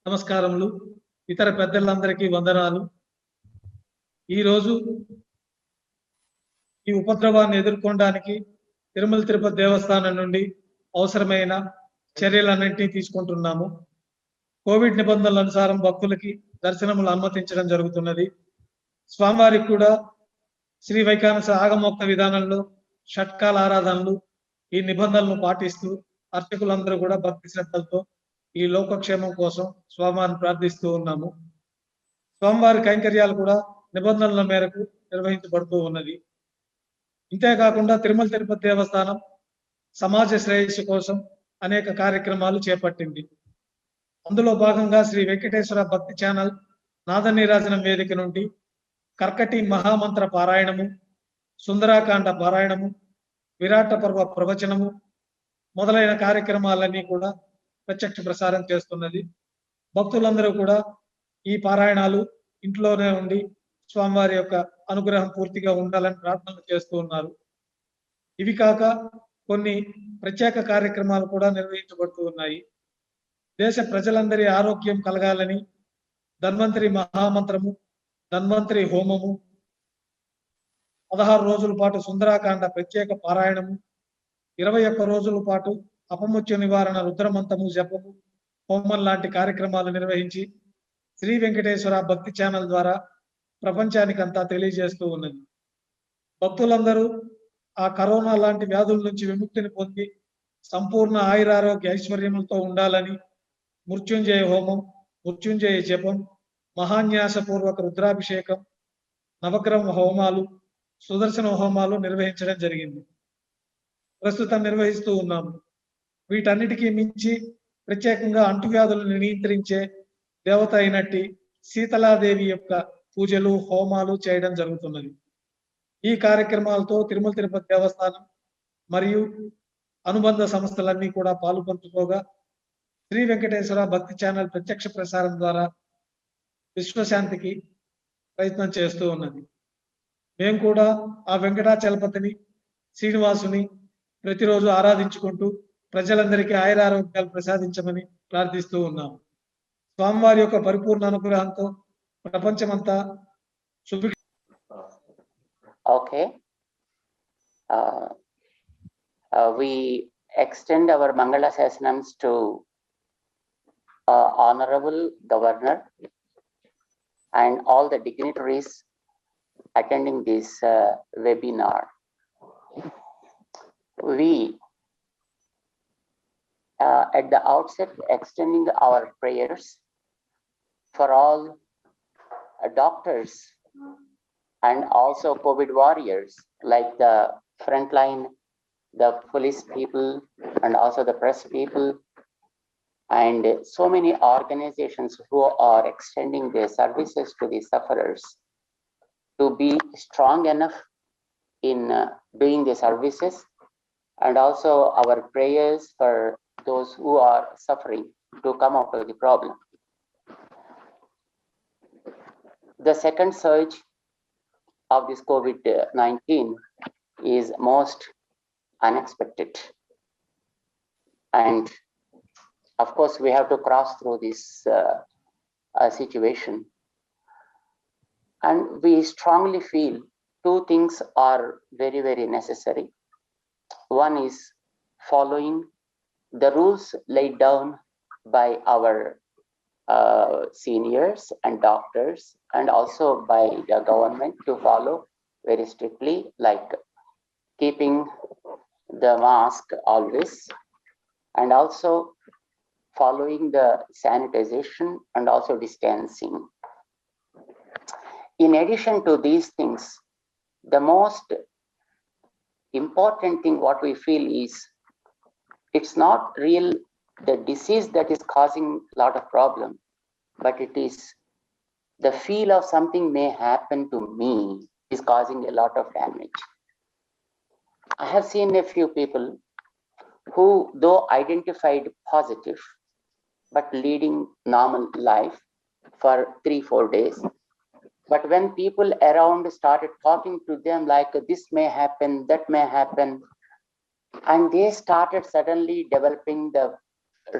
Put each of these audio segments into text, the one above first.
నమస్కారములు. ఇతర పెద్దలందరికీ వందనాలు. ఈరోజు ఈ ఉపద్రవాన్ని ఎదుర్కొనడానికి తిరుమల తిరుపతి దేవస్థానం నుండి అవసరమైన చర్యలన్నింటినీ తీసుకుంటున్నాము. కోవిడ్ నిబంధనల అనుసారం భక్తులకి దర్శనములు అనుమతించడం జరుగుతున్నది. స్వామివారికి కూడా శ్రీ వైఖానస ఆగమోక్త విధానంలో షట్కాల ఆరాధనలు ఈ నిబంధనలను పాటిస్తూ అర్చకులందరూ కూడా భక్తి శ్రద్ధలతో ఈ లోకక్షేమం కోసం స్వామివారిని ప్రార్థిస్తూ ఉన్నాము. స్వామివారి కైంకర్యాలు కూడా నిబంధనల మేరకు నిర్వహించబడుతూ ఉన్నది. ఇంతేకాకుండా తిరుమల తిరుపతి దేవస్థానం సమాజ శ్రేయస్సు కోసం అనేక కార్యక్రమాలు చేపట్టింది. అందులో భాగంగా శ్రీ వెంకటేశ్వర భక్తి ఛానల్ నాదనీరాజనం వేదిక నుండి కర్కటి మహామంత్ర పారాయణము, సుందరాకాండ పారాయణము, విరాట పర్వ ప్రవచనము మొదలైన కార్యక్రమాలన్నీ కూడా ప్రత్యక్ష ప్రసారం చేస్తున్నది. భక్తులందరూ కూడా ఈ పారాయణాలు ఇంట్లోనే ఉండి స్వామివారి యొక్క అనుగ్రహం పూర్తిగా ఉండాలని ప్రార్థనలు చేస్తూ ఉన్నారు. ఇవి కాక కొన్ని ప్రత్యేక కార్యక్రమాలు కూడా నిర్వహించబడుతూ ఉన్నాయి. దేశ ప్రజలందరి ఆరోగ్యం కలగాలని ధన్వంతరి మహామంత్రము, ధన్వంతరి హోమము, 16 రోజుల పాటు సుందరాకాండ ప్రత్యేక పారాయణము, 21 రోజుల పాటు అపముత్య నివారణ రుద్రమంతము జపము, హోమం లాంటి కార్యక్రమాలు నిర్వహించి శ్రీ వెంకటేశ్వర భక్తి ఛానల్ ద్వారా ప్రపంచానికంతా తెలియజేస్తూ ఉన్నది. భక్తులందరూ ఆ కరోనా లాంటి వ్యాధుల నుంచి విముక్తిని పొంది సంపూర్ణ ఆయురారోగ్య ఐశ్వర్యములతో ఉండాలని మృత్యుంజయ హోమం, మృత్యుంజయ జపం, మహాన్యాసపూర్వక రుద్రాభిషేకం, నవగ్రహ హోమాలు, సుదర్శన హోమాలు నిర్వహించడం జరిగింది. ప్రస్తుతం నిర్వహిస్తూ ఉన్నాము. వీటన్నిటికీ మించి ప్రత్యేకంగా అంటువ్యాధులను నియంత్రించే దేవత అయినట్టి శీతలాదేవి యొక్క పూజలు, హోమాలు చేయడం జరుగుతున్నది. ఈ కార్యక్రమాలతో తిరుమల తిరుపతి దేవస్థానం మరియు అనుబంధ సంస్థలన్నీ కూడా పాలుపంచుకోగా శ్రీ వెంకటేశ్వర భక్తి ఛానల్ ప్రత్యక్ష ప్రసారం ద్వారా విశ్వశాంతికి ప్రయత్నం చేస్తూ ఉన్నది. మేము కూడా ఆ వెంకటాచలపతిని, శ్రీనివాసుని ప్రతిరోజు ఆరాధించుకుంటూ ప్రజలందరికీ ఆయురారోగ్యాలు ప్రసాదించమని ప్రార్థిస్తూ ఉన్నాము. స్వామివారి యొక్క పరిపూర్ణ అనుగ్రహంతో ప్రపంచమంతా Subhiksha. Okay. We extend our Mangala Sasanams to Honorable Governor and all the dignitaries attending this webinar. We at the outset extending our prayers for all doctors and also COVID warriors like the frontline, the police people and also the press people and so many organizations who are extending their services to the sufferers to be strong enough in doing the services, and also our prayers for those who are suffering to come out of the problem. The second surge of this COVID-19 is most unexpected. And of course, we have to cross through this situation. And we strongly feel two things are very, very necessary. One is following the rules laid down by our seniors and doctors and also by the government to follow very strictly, like keeping the mask always and also following the sanitization and also distancing. In addition to these things, the most important thing what we feel is it's not real the disease that is causing a lot of problem, but it is the feel of something may happen to me is causing a lot of damage. I have seen a few people who, though identified positive, but leading normal life for 3-4 days. But when people around started talking to them like this may happen, that may happen, and they started suddenly developing the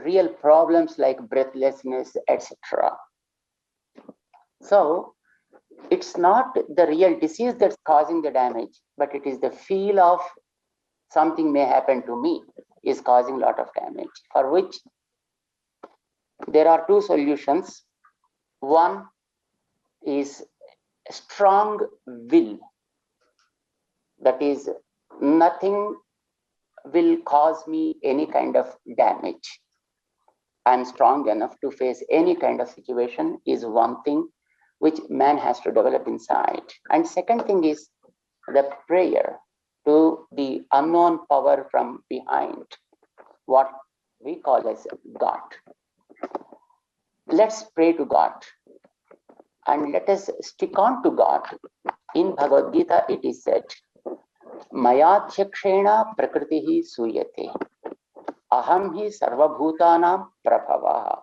real problems like breathlessness, etc. So it's not the real disease that's causing the damage, but it is the feel of something may happen to me is causing a lot of damage, for which there are two solutions. One is strong will, that is, nothing will cause me any kind of damage. I'm strong enough to face any kind of situation is one thing which man has to develop inside. And second thing is the prayer to the unknown power from behind, what we call as God. Let's pray to God and let us stick on to God. In Bhagavad Gita, it is said, Mayadhyakshena prakritihi suyate. Aham hi sarvabhutanam prabhavaha.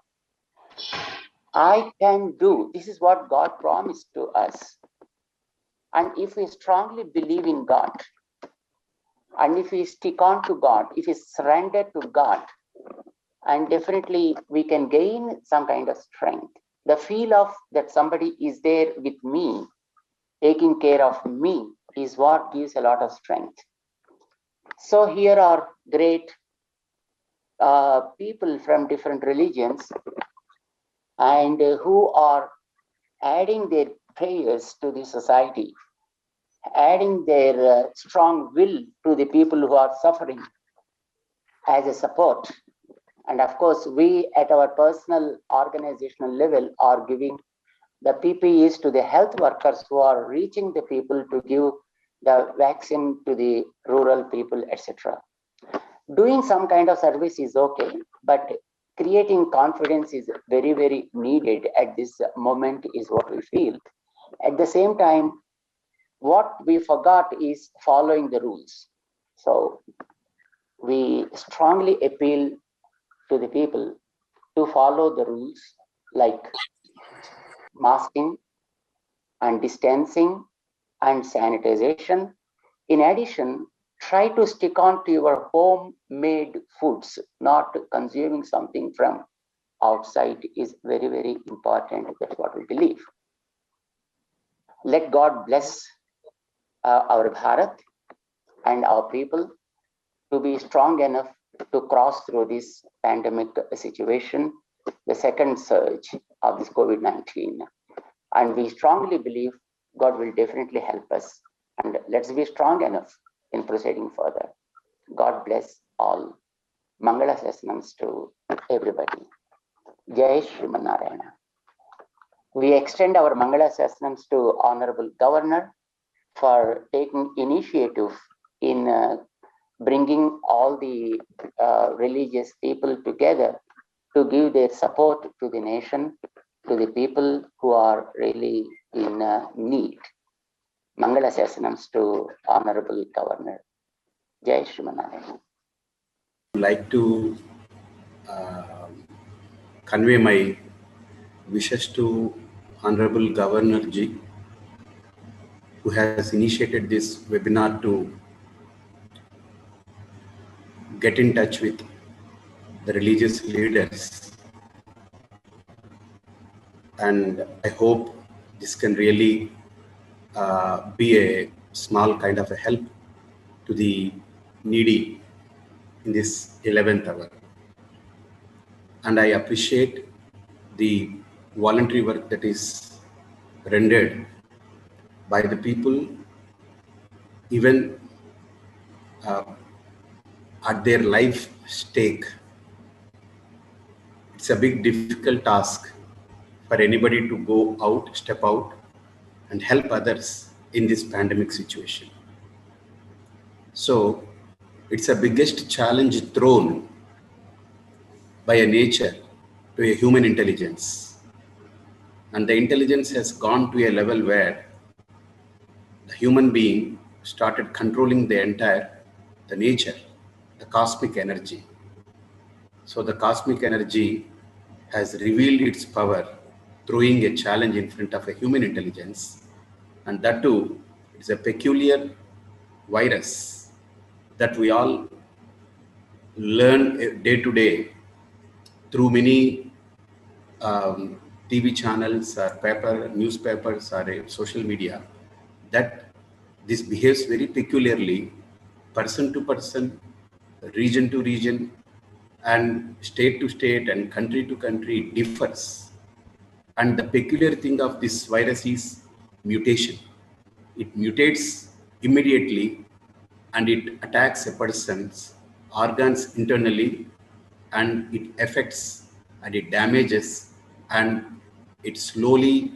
I can do. This is what God promised to us. And if we strongly believe in God, and if we stick on to God, if we surrender to God, and definitely we can gain some kind of strength. The feel of that somebody is there with me, taking care of me, is what gives a lot of strength. So here are great people from different religions and who are adding their prayers to the society, adding their strong will to the people who are suffering as a support. And of course, we at our personal organizational level are giving the PPEs to the health workers who are reaching the people to give the vaccine to the rural people, etc. Doing some kind of service is okay, but creating confidence is very, very needed at this moment is what we feel. At the same time, what we forgot is following the rules. So we strongly appeal to the people to follow the rules like masking and distancing and sanitization. In addition, try to stick on to your homemade foods, not consuming something from outside is very, very important. That's what we believe. Let God bless our Bharat and our people to be strong enough to cross through this pandemic situation, the second surge of this COVID-19. And we strongly believe God will definitely help us. And let's be strong enough in proceeding further. God bless all. Mangala Sasanams to everybody. Jai Shriman Narayana. We extend our Mangala Sasanams to Honorable Governor for taking initiative in bringing all the religious people together to give their support to the nation, to the people who are really in need. Mangala Sasanams to Honorable Governor. Jai Shriman Narayana. I'd like to convey my wishes to Honorable Governor Ji, who has initiated this webinar to get in touch with the religious leaders. And I hope this can really be a small kind of a help to the needy in this 11th hour. And I appreciate the voluntary work that is rendered by the people, even at their life stake. It's a big, difficult task for anybody to go out, step out, and help others in this pandemic situation. So it's the biggest challenge thrown by a nature to a human intelligence. And the intelligence has gone to a level where the human being started controlling the nature, the cosmic energy. So the cosmic energy has revealed its power, throwing a challenge in front of a human intelligence. And that too is a peculiar virus that we all learn day to day through many TV channels or newspapers or social media, that this behaves very peculiarly, person to person, region to region, and state to state and country to country, it differs. And the peculiar thing of this virus is mutation. It mutates immediately and it attacks a person's organs internally, and it affects and it damages and it slowly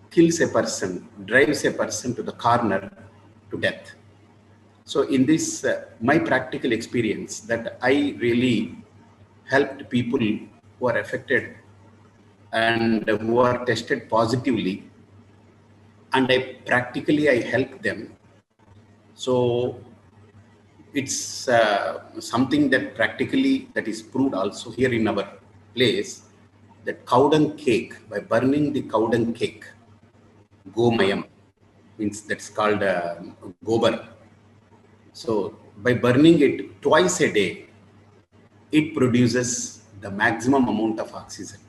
kills a person, drives a person to the corner to death. So in this, my practical experience, that I really helped people who are affected and who are tested positively, and I help them. So it's something that practically that is proved also here in our place, that cow dung cake, by burning the cow dung cake, gomayam, means that's called gobar. So by burning it twice a day, it produces the maximum amount of oxygen.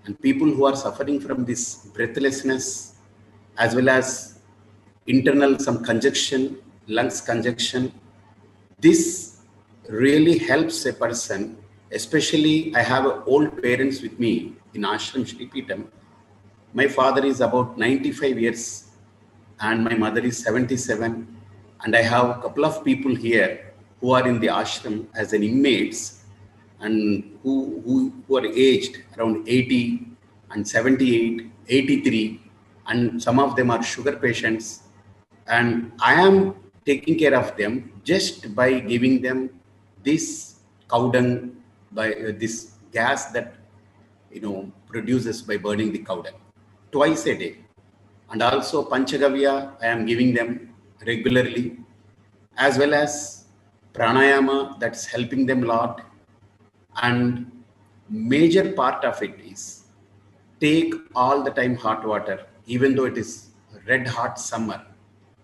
And people who are suffering from this breathlessness, as well as internal some congestion, lungs congestion, this really helps a person. Especially I have old parents with me in Ashram Shri Peetham. My father is about 95 years and my mother is 77. And I have a couple of people here who are in the ashram as an inmates, and who are aged around 80 and 78, 83, and some of them are sugar patients. And I am taking care of them just by giving them this cow dung, by this gas that produces by burning the cow dung twice a day. And also Panchagavya I am giving them regularly, as well as pranayama, that's helping them a lot. And major part of it is take all the time hot water, even though it is red hot summer.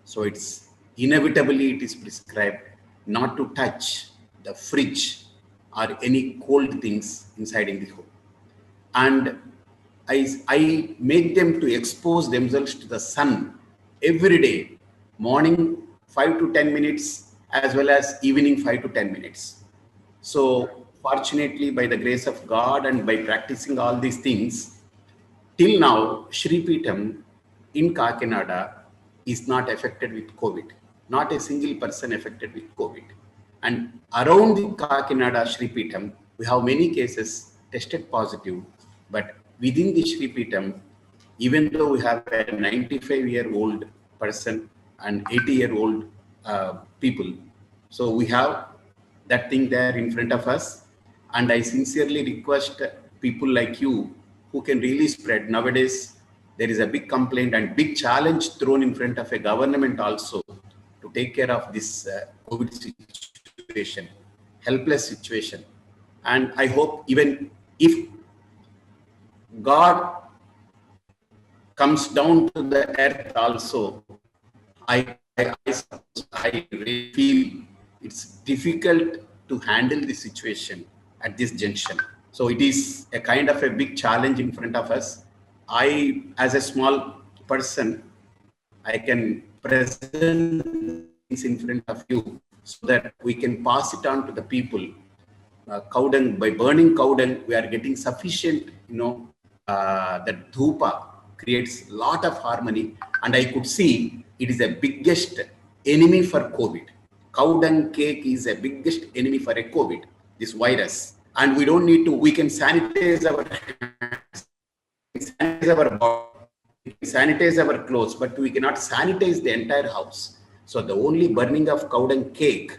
So it's inevitably it is prescribed not to touch the fridge or any cold things inside in the home. And I make them to expose themselves to the sun every day, morning 5 to 10 minutes, as well as evening 5 to 10 minutes. So fortunately, by the grace of God and by practicing all these things, till now, Shri Peetham in Kakinada is not affected with COVID. Not a single person affected with COVID. And around the Kakinada Shri Peetham, we have many cases tested positive, but within the Shri Peetham, even though we have a 95-year-old person and 80-year-old people, so we have that thing there in front of us. And I sincerely request people like you who can really spread. Nowadays, there is a big complaint and big challenge thrown in front of a government also to take care of this COVID situation, helpless situation. And I hope even if God comes down to the earth also, I really feel it's difficult to handle the situation at this junction. So it is a kind of a big challenge in front of us. I, as a small person, I can present things in front of you so that we can pass it on to the people. Cow dung, by burning cow dung, we are getting sufficient, that dhupa creates a lot of harmony. And I could see it is the biggest enemy for COVID. Cow dung cake is the biggest enemy for a COVID, this virus. And we don't need to, we can sanitize our hands, sanitize our body, sanitize our clothes, but we cannot sanitize the entire house. So the only burning of cow dung cake,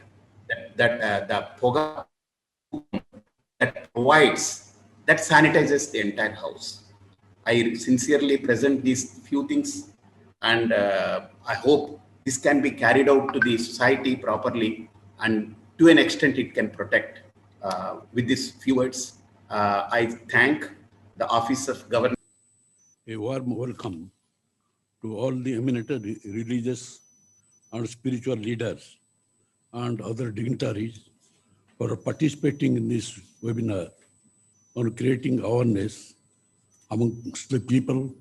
the poga that provides, that sanitizes the entire house. I sincerely present these few things, and I hope this can be carried out to the society properly, and to an extent it can protect. With these few words, I thank the Office of Government. A warm welcome to all the eminent religious and spiritual leaders and other dignitaries for participating in this webinar on creating awareness amongst the people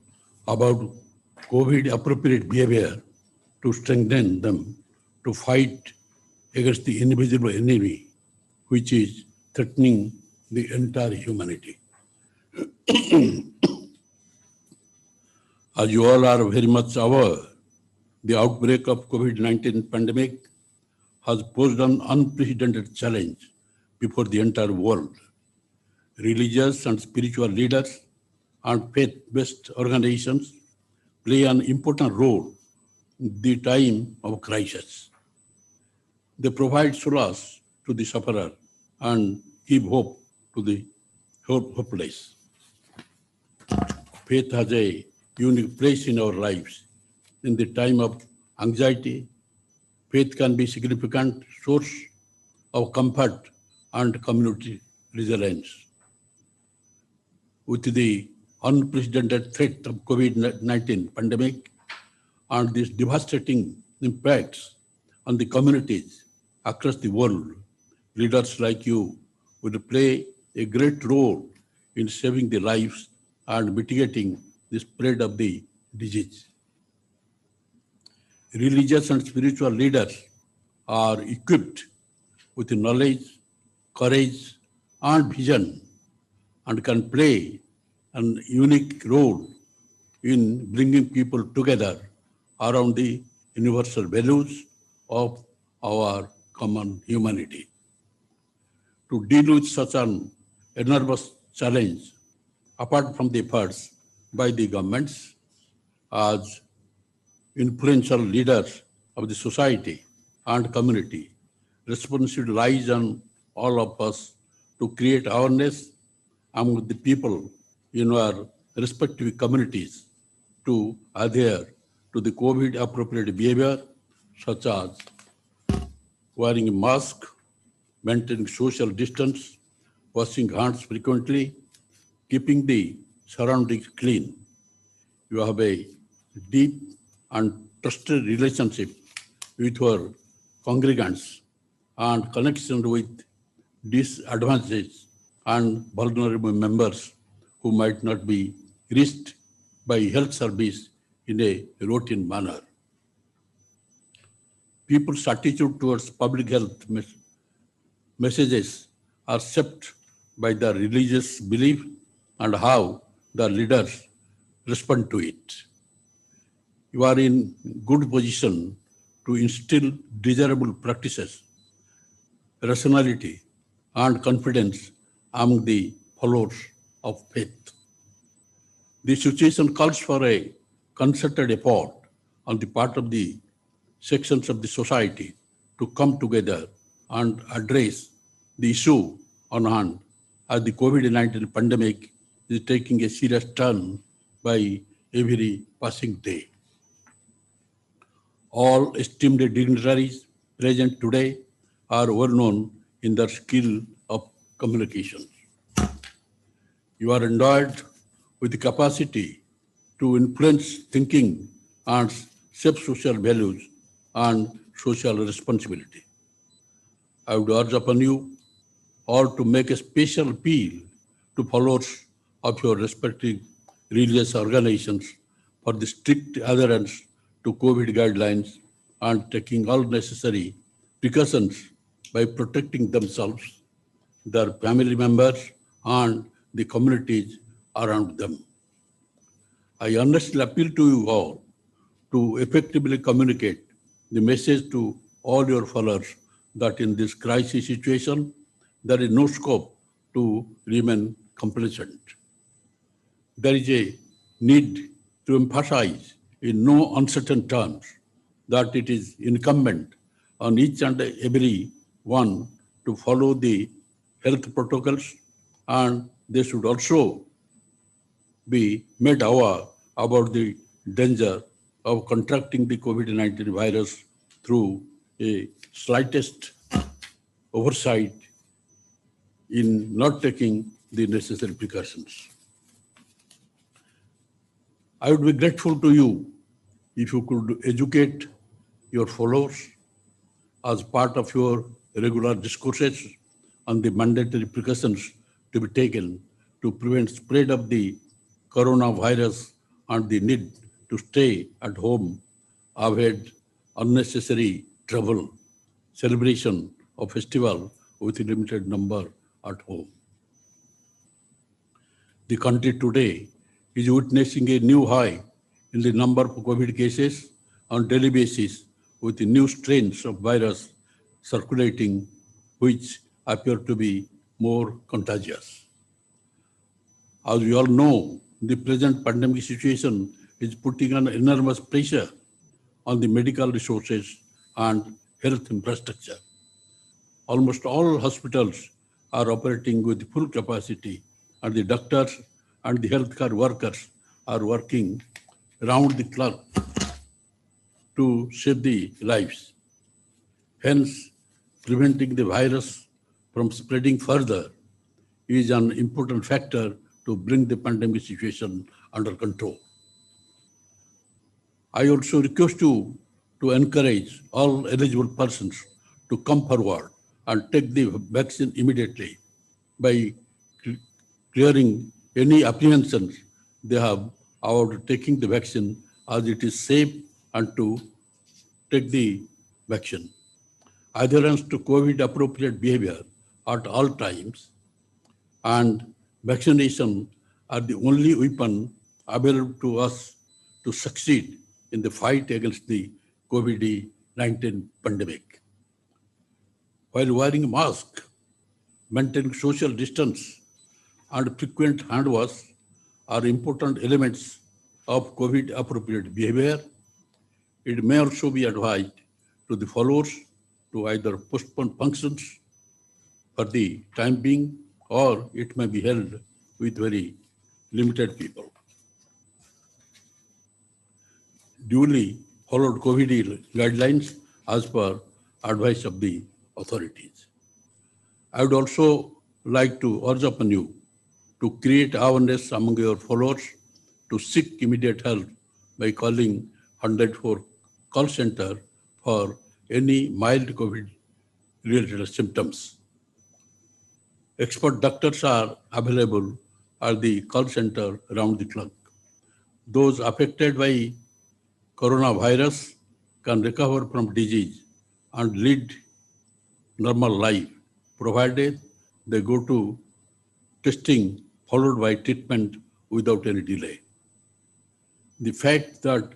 about COVID appropriate behavior to strengthen them to fight against the invisible enemy, which is threatening the entire humanity. As you all are very much aware, the outbreak of COVID-19 pandemic has posed an unprecedented challenge before the entire world. Religious and spiritual leaders and faith-based organizations play an important role in the time of crisis. They provide solace to the sufferer and give hope to the hopeless. Faith has a unique place in our lives. In the time of anxiety, faith can be a significant source of comfort and community resilience. With the unprecedented threat of COVID-19 pandemic and these devastating impacts on the communities across the world, leaders like you will play a great role in saving the lives and mitigating the spread of the disease. Religious and spiritual leaders are equipped with the knowledge, courage, and vision, and can play an unique role in bringing people together around the universal values of our common humanity. To deal with such an enormous challenge, apart from the efforts by the governments, as influential leaders of the society and community, responsibility lies on all of us to create awareness among the people in our respective communities to adhere to the COVID appropriate behavior, such as wearing a mask, maintaining social distance, washing hands frequently, keeping the surroundings clean. You have a deep and trusted relationship with your congregants and connection with disadvantaged and vulnerable members who might not be reached by health service in a routine manner. People's attitude towards public health messages are shaped by their religious belief and how the leaders respond to it. You are in good position to instill desirable practices, rationality, and confidence among the followers of faith. The situation calls for a concerted effort on the part of the sections of the society to come together and address the issue on hand, as the COVID-19 pandemic is taking a serious turn by every passing day. All esteemed dignitaries present today are well known in their skill of communication. You are endowed with the capacity to influence thinking and shape social values and social responsibility. I would urge upon you all to make a special appeal to followers of your respective religious organizations for the strict adherence to COVID guidelines and taking all necessary precautions by protecting themselves, their family members, and the communities around them. I earnestly appeal to you all to effectively communicate the message to all your followers that in this crisis situation, there is no scope to remain complacent. There is a need to emphasize in no uncertain terms that it is incumbent on each and every one to follow the health protocols, and they should also be made aware about the danger of contracting the COVID-19 virus through a slightest oversight in not taking the necessary precautions. I would be grateful to you if you could educate your followers as part of your regular discourses on the mandatory precautions to be taken to prevent spread of the coronavirus and the need to stay at home, avoid unnecessary travel, celebration of festival with a limited number at home. The country today is witnessing a new high in the number of COVID cases on daily basis with the new strains of virus circulating which appear to be more contagious. As we all know, the present pandemic situation is putting an enormous pressure on the medical resources and health infrastructure. Almost all hospitals are operating with full capacity, and the doctors and the healthcare workers are working round the clock to save the lives. Hence, preventing the virus from spreading further is an important factor to bring the pandemic situation under control. I also request you to encourage all eligible persons to come forward and take the vaccine immediately by clearing any apprehensions they have about taking the vaccine, as it is safe and to take the vaccine. Adherence to COVID appropriate behavior at all times and vaccination are the only weapon available to us to succeed in the fight against the COVID-19 pandemic. While wearing a mask, maintaining social distance, and frequent hand wash are important elements of COVID appropriate behavior, it may also be advised to the followers to either postpone functions for the time being or it may be held with very limited people. Duly followed COVID guidelines as per advice of the authorities. I would also like to urge upon you to create awareness among your followers to seek immediate help by calling 104 call center for any mild COVID-related symptoms. Expert doctors are available at the call center around the clock. Those affected by coronavirus can recover from disease and lead normal life, provided they go to testing followed by treatment without any delay. The fact that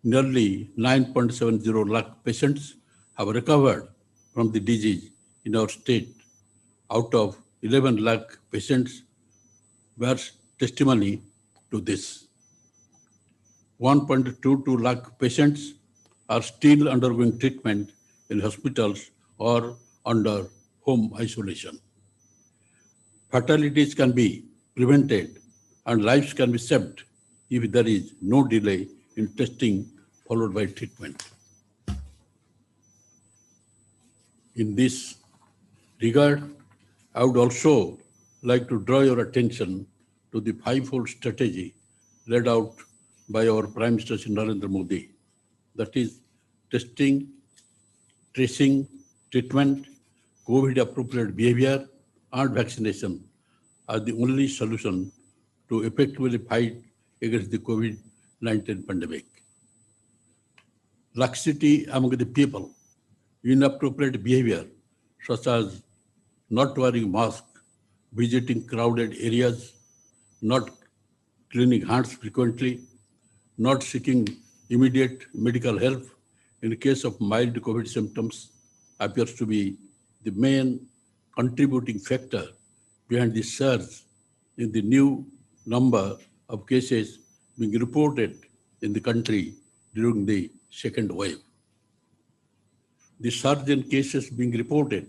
nearly 9.70 lakh patients have recovered from the disease in our state out of 11 lakh patients bears testimony to this. 1.22 lakh patients are still undergoing treatment in hospitals or under home isolation. Fatalities can be prevented and lives can be saved if there is no delay in testing followed by treatment. In this regard, I would also like to draw your attention to the five-fold strategy laid out by our Prime Minister Shri Narendra Modi, that is testing, tracing, treatment, COVID-appropriate behavior, and vaccination are the only solution to effectively fight against the COVID-19 pandemic. Laxity among the people, inappropriate behavior such as not wearing mask, visiting crowded areas, not cleaning hands frequently, not seeking immediate medical help in case of mild COVID symptoms appears to be the main contributing factor behind the surge in the new number of cases being reported in the country during the second wave. The surge in cases being reported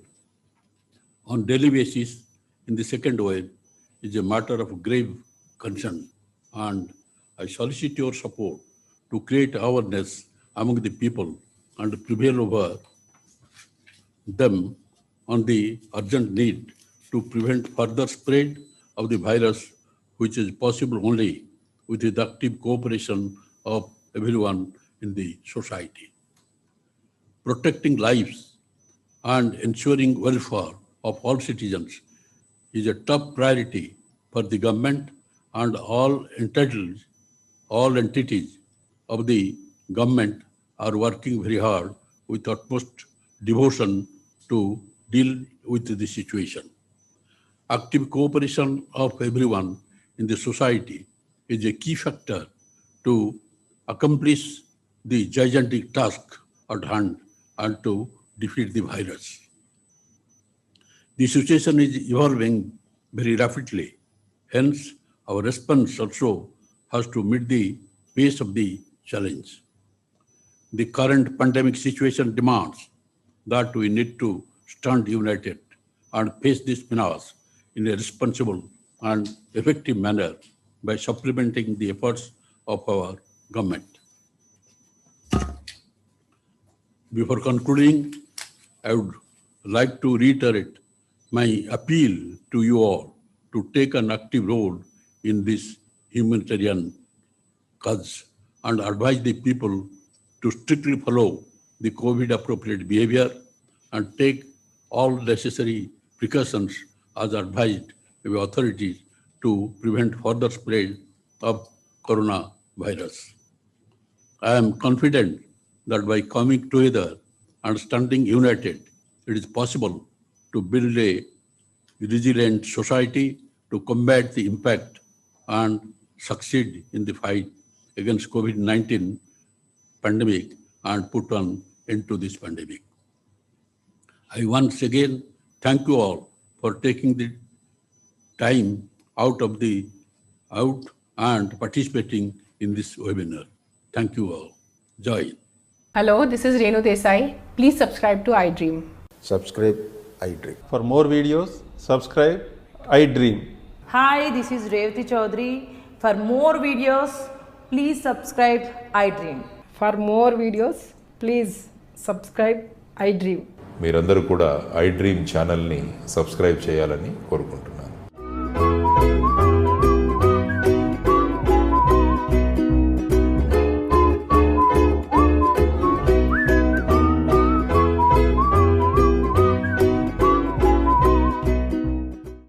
on daily basis in the second wave is a matter of grave concern, and I solicit your support to create awareness among the people and prevail over them on the urgent need to prevent further spread of the virus, which is possible only with the active cooperation of everyone in the society. Protecting lives and ensuring welfare of all citizens is a top priority for the government and all entities of the government are working very hard with utmost devotion to deal with the situation. Active cooperation of everyone in the society is a key factor to accomplish the gigantic task at hand and to defeat the virus. The situation is evolving very rapidly. Hence, our response also has to meet the pace of the challenge. The current pandemic situation demands that we need to stand united and face this menace in a responsible and effective manner by supplementing the efforts of our government. Before concluding, I would like to reiterate my appeal to you all to take an active role in this humanitarian cause and advise the people to strictly follow the COVID-appropriate behavior and take all necessary precautions as advised by authorities to prevent further spread of coronavirus. I am confident that by coming together and standing united, it is possible to build a resilient society to combat the impact and succeed in the fight against COVID-19 pandemic and put an end to this pandemic. I once again thank you all for taking the time out and participating in this webinar. Thank you all. Jai Hind. Hello, this is Renu Desai. Please subscribe to iDream. Subscribe iDream. For more videos, subscribe iDream. Hi, this is Revati Chaudhary. For more videos, please subscribe iDream. For more videos, please subscribe iDream. మీరందరూ కూడా iDream ఛానల్ని subscribe చేయాలని కోరుకుంటున్నాను.